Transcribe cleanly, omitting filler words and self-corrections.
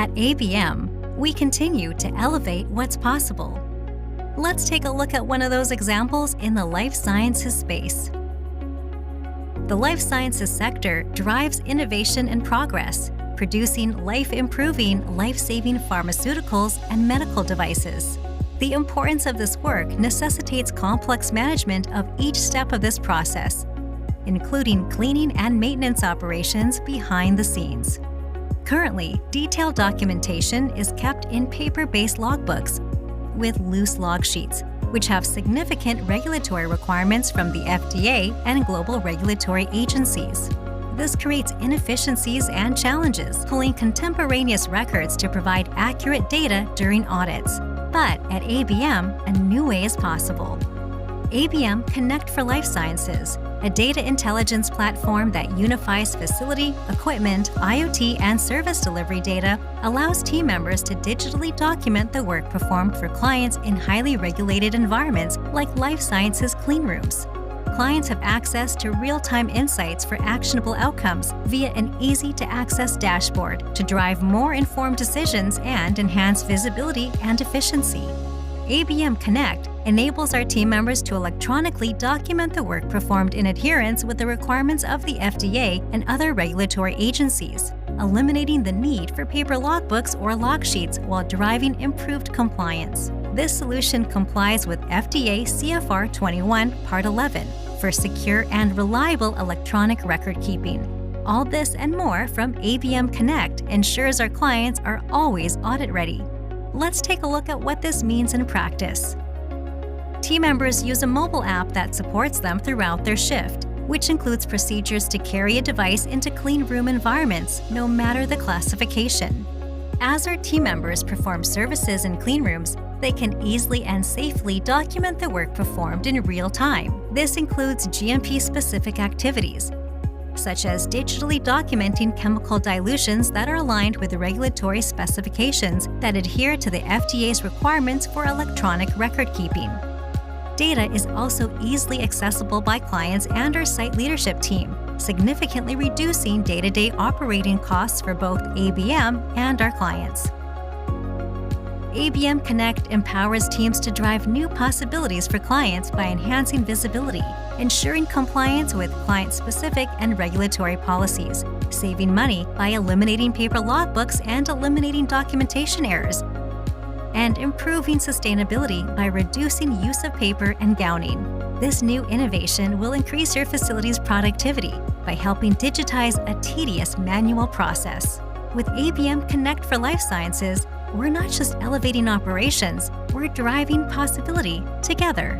At ABM, we continue to elevate what's possible. Let's take a look at one of those examples in the life sciences space. The life sciences sector drives innovation and progress, producing life-improving, life-saving pharmaceuticals and medical devices. The importance of this work necessitates complex management of each step of this process, including cleaning and maintenance operations behind the scenes. Currently, detailed documentation is kept in paper-based logbooks with loose log sheets, which have significant regulatory requirements from the FDA and global regulatory agencies. This creates inefficiencies and challenges, pulling contemporaneous records to provide accurate data during audits. But at ABM, a new way is possible. ABM Connect for Life Sciences, a data intelligence platform that unifies facility, equipment, IoT, and service delivery data, allows team members to digitally document the work performed for clients in highly regulated environments like life sciences cleanrooms. Clients have access to real-time insights for actionable outcomes via an easy-to-access dashboard to drive more informed decisions and enhance visibility and efficiency. ABM Connect enables our team members to electronically document the work performed in adherence with the requirements of the FDA and other regulatory agencies, eliminating the need for paper logbooks or log sheets while driving improved compliance. This solution complies with FDA CFR 21 Part 11 for secure and reliable electronic record keeping. All this and more from ABM Connect ensures our clients are always audit ready. Let's take a look at what this means in practice. Team members use a mobile app that supports them throughout their shift, which includes procedures to carry a device into clean room environments, no matter the classification. As our team members perform services in clean rooms, they can easily and safely document the work performed in real time. This includes GMP-specific activities, such as digitally documenting chemical dilutions that are aligned with the regulatory specifications that adhere to the FDA's requirements for electronic record keeping. Data is also easily accessible by clients and our site leadership team, significantly reducing day-to-day operating costs for both ABM and our clients. ABM Connect empowers teams to drive new possibilities for clients by enhancing visibility, ensuring compliance with client-specific and regulatory policies, saving money by eliminating paper logbooks and eliminating documentation errors, and improving sustainability by reducing use of paper and gowning. This new innovation will increase your facility's productivity by helping digitize a tedious manual process. With ABM Connect for Life Sciences, we're not just elevating operations, we're driving possibility together.